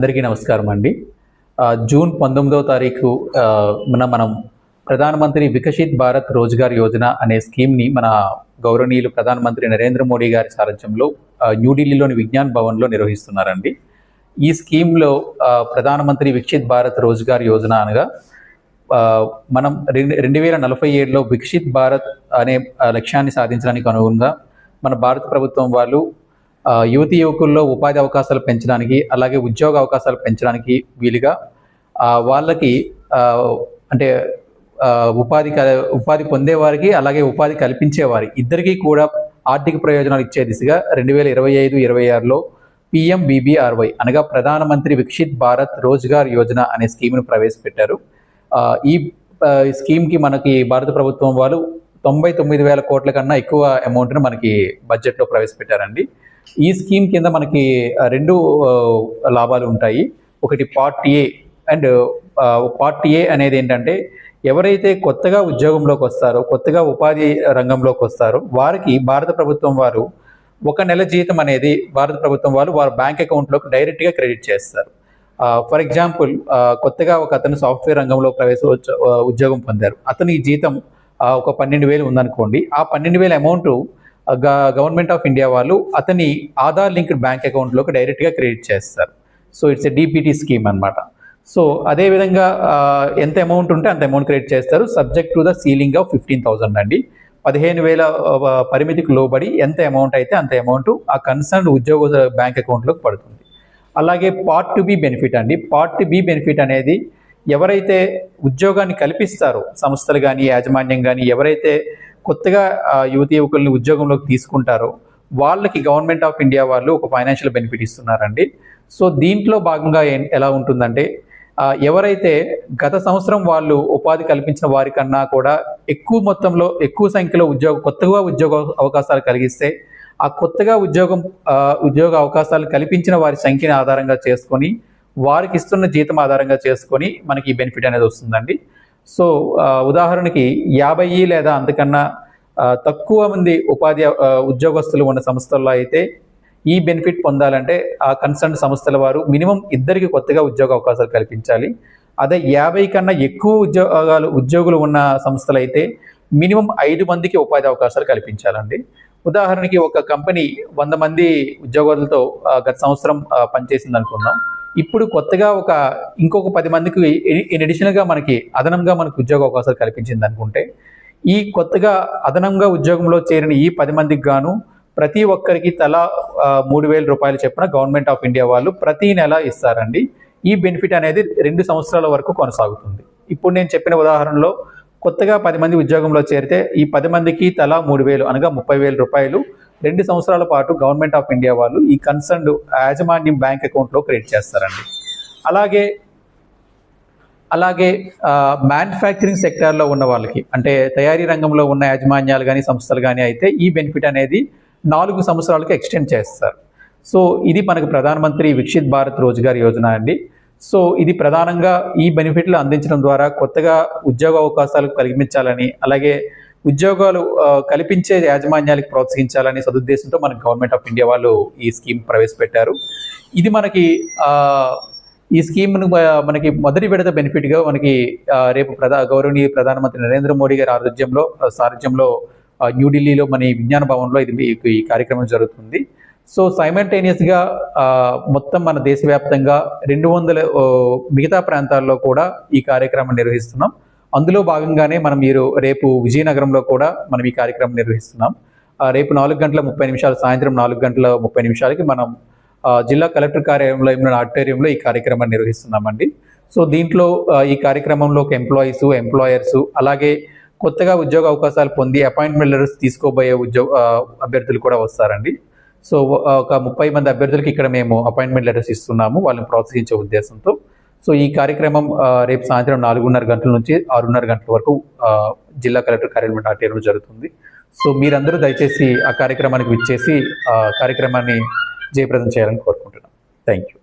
అందరికీ నమస్కారం అండి. జూన్ 19వ తారీఖు మనం ప్రధానమంత్రి వికసిత్ భారత్ రోజ్గార్ యోజన అనే స్కీమ్ని మన గౌరవనీయులు ప్రధానమంత్రి నరేంద్ర మోడీ గారి సారథ్యంలో న్యూఢిల్లీలోని విజ్ఞాన్ భవన్లో నిర్వహిస్తున్నారండి. ఈ స్కీమ్లో ప్రధానమంత్రి వికసిత్ భారత్ రోజ్గార్ యోజన అనగా మనం 2047లో వికసిత్ భారత్ అనే లక్ష్యాన్ని సాధించడానికి అనుగుణంగా మన భారత ప్రభుత్వం వాళ్ళు యువతి యువకుల్లో ఉపాధి అవకాశాలు పెంచడానికి, అలాగే ఉద్యోగ అవకాశాలు పెంచడానికి వీలుగా వాళ్ళకి అంటే ఉపాధి పొందేవారికి, అలాగే ఉపాధి కల్పించేవారి ఇద్దరికీ కూడా ఆర్థిక ప్రయోజనాలు ఇచ్చే దిశగా 2025-26లో PMBBRY అనగా ప్రధానమంత్రి వికసిత్ భారత్ రోజ్గార్ యోజన అనే స్కీమ్ను ప్రవేశపెట్టారు. ఈ స్కీమ్కి మనకి భారత ప్రభుత్వం వాళ్ళు 99,000 కోట్ల కన్నా ఎక్కువ అమౌంట్ను మనకి బడ్జెట్లో ప్రవేశపెట్టారండి. ఈ స్కీమ్ కింద మనకి రెండు లాభాలు ఉంటాయి. ఒకటి part A and part A అనేది ఏంటంటే, ఎవరైతే కొత్తగా ఉద్యోగంలోకి వస్తారో, కొత్తగా ఉపాధి రంగంలోకి వస్తారో వారికి భారత ప్రభుత్వం వారు 1 నెల జీతం అనేది భారత ప్రభుత్వం వారు వారి బ్యాంక్ అకౌంట్లోకి డైరెక్ట్గా క్రెడిట్ చేస్తారు. ఫర్ ఎగ్జాంపుల్, కొత్తగా ఒక అతను సాఫ్ట్వేర్ రంగంలో ఉద్యోగం పొందారు. అతని జీతం ఒక 12,000 ఉందనుకోండి. ఆ 12,000 అమౌంట్ గవర్నమెంట్ ఆఫ్ ఇండియా వాళ్ళు అతని ఆధార్ లింక్డ్ బ్యాంక్ అకౌంట్లోకి డైరెక్ట్గా క్రెడిట్ చేస్తారు. So it's a DPT scheme అనమాట. సో అదేవిధంగా ఎంత అమౌంట్ ఉంటే అంత అమౌంట్ క్రెడిట్ చేస్తారు, subject to the ceiling of 15,000 అండి. 15,000 పరిమితికి లోబడి ఎంత అమౌంట్ అయితే అంత అమౌంట్ ఆ కన్సర్న్ ఉద్యోగ బ్యాంక్ అకౌంట్లోకి పడుతుంది. అలాగే పార్ట్ బి బెనిఫిట్ అండి. పార్ట్ బి బెనిఫిట్ అనేది ఎవరైతే ఉద్యోగాన్ని కల్పిస్తారో, సంస్థలు కానీ యాజమాన్యం కానీ ఎవరైతే కొత్తగా యువతి యువకుల్ని ఉద్యోగంలోకి తీసుకుంటారో వాళ్ళకి గవర్నమెంట్ ఆఫ్ ఇండియా వాళ్ళు ఒక ఫైనాన్షియల్ బెనిఫిట్ ఇస్తున్నారండి. సో దీంట్లో భాగంగా ఎలా ఉంటుందంటే, ఎవరైతే గత సంవత్సరం వాళ్ళు ఉపాధి కల్పించిన వారికన్నా కూడా ఎక్కువ మొత్తంలో, ఎక్కువ సంఖ్యలో కొత్తగా ఉద్యోగ అవకాశాలు కలిగిస్తే, ఆ కొత్తగా ఉద్యోగ అవకాశాలు కల్పించిన వారి సంఖ్యను ఆధారంగా చేసుకొని, వారికి ఇస్తున్న జీతం ఆధారంగా చేసుకొని మనకి ఈ బెనిఫిట్ అనేది వస్తుందండి. సో ఉదాహరణకి 50 లేదా అంతకన్నా తక్కువ మంది ఉద్యోగస్తులు ఉన్న సంస్థల్లో అయితే ఈ బెనిఫిట్ పొందాలంటే ఆ కన్సర్న్ సంస్థల వారు మినిమం 2 కొత్తగా ఉద్యోగ అవకాశాలు కల్పించాలి. అదే 50 కన్నా ఎక్కువ ఉద్యోగులు ఉన్న సంస్థలు అయితే మినిమం 5 మందికి ఉపాధి అవకాశాలు కల్పించాలండి. ఉదాహరణకి ఒక కంపెనీ 100 మంది ఉద్యోగులతో గత సంవత్సరం పనిచేసింది అనుకుందాం. ఇప్పుడు కొత్తగా ఇంకొక 10 మందికి అడిషనల్గా అదనంగా మనకు ఉద్యోగ అవకాశాలు కల్పించింది అనుకుంటే, ఈ కొత్తగా అదనంగా ఉద్యోగంలో చేరిన ఈ 10 మందికి గాను ప్రతి ఒక్కరికి తలా 3,000 రూపాయలు చొప్పున గవర్నమెంట్ ఆఫ్ ఇండియా వాళ్ళు ప్రతి నెల ఇస్తారండి. ఈ బెనిఫిట్ అనేది 2 సంవత్సరాల వరకు కొనసాగుతుంది. ఇప్పుడు నేను చెప్పిన ఉదాహరణలో కొత్తగా 10 మంది ఉద్యోగంలో చేరితే ఈ 10 మందికి తలా 3,000 అనగా 30,000 రూపాయలు 2 సంవత్సరాల పాటు గవర్నమెంట్ ఆఫ్ ఇండియా వాళ్ళు ఈ కన్సర్న్డ్ యాజమాన్యం బ్యాంక్ అకౌంట్లో క్రెడిట్ చేస్తారండి. అలాగే మ్యానుఫ్యాక్చరింగ్ సెక్టార్లో ఉన్న వాళ్ళకి, అంటే తయారీ రంగంలో ఉన్న యాజమాన్యాలు కానీ సంస్థలు కానీ అయితే ఈ బెనిఫిట్ అనేది 4 సంవత్సరాలకు ఎక్స్టెండ్ చేస్తారు. సో ఇది మనకు ప్రధానమంత్రి వికసిత్ భారత్ రోజ్గార్ యోజన అండి. సో ఇది ప్రధానంగా ఈ బెనిఫిట్లు అందించడం ద్వారా కొత్తగా ఉద్యోగ అవకాశాలు కల్పించాలని, అలాగే ఉద్యోగాలు కల్పించే యాజమాన్యాలకు ప్రోత్సహించాలని సదుద్దేశంతో మనకి గవర్నమెంట్ ఆఫ్ ఇండియా వాళ్ళు ఈ స్కీమ్ ప్రవేశపెట్టారు. ఇది ఈ స్కీమ్ను మనకి మొదటి విడత బెనిఫిట్గా మనకి రేపు గౌరవనీయ ప్రధానమంత్రి నరేంద్ర మోడీ గారి సారథ్యంలో న్యూఢిల్లీలో మన విజ్ఞాన భవన్లో ఈ కార్యక్రమం జరుగుతుంది. సో సైమల్టేనియస్గా మొత్తం మన దేశవ్యాప్తంగా 200 మిగతా ప్రాంతాల్లో కూడా ఈ కార్యక్రమం నిర్వహిస్తున్నాం. అందులో భాగంగానే రేపు విజయనగరంలో కూడా మనం ఈ కార్యక్రమం నిర్వహిస్తున్నాం. రేపు 4:30 సాయంత్రం 4:30 మనం జిల్లా కలెక్టర్ కార్యాలయంలో ఆడిటోరియంలో ఈ కార్యక్రమాన్ని నిర్వహిస్తున్నామండి. సో దీంట్లో ఈ కార్యక్రమంలో ఎంప్లాయీస్, ఎంప్లాయర్స్, అలాగే కొత్తగా ఉద్యోగ అవకాశాలు పొంది అపాయింట్మెంట్ లెటర్స్ తీసుకోబోయే అభ్యర్థులు కూడా వస్తారండి. సో ఒక 30 మంది అభ్యర్థులకి ఇక్కడ మేము అపాయింట్మెంట్ లెటర్స్ ఇస్తున్నాము, వాళ్ళని ప్రోత్సహించే ఉద్దేశంతో. సో ఈ కార్యక్రమం రేపు సాయంత్రం 4:30 గంటల నుంచి 6:30 గంటల వరకు జిల్లా కలెక్టర్ కార్యాలయం ఆడిటోరియంలో జరుగుతుంది. సో మీరందరూ దయచేసి ఆ కార్యక్రమానికి విచ్చేసి కార్యక్రమాన్ని జయప్రదం చేయాలని కోరుకుంటున్నాను. Thank you.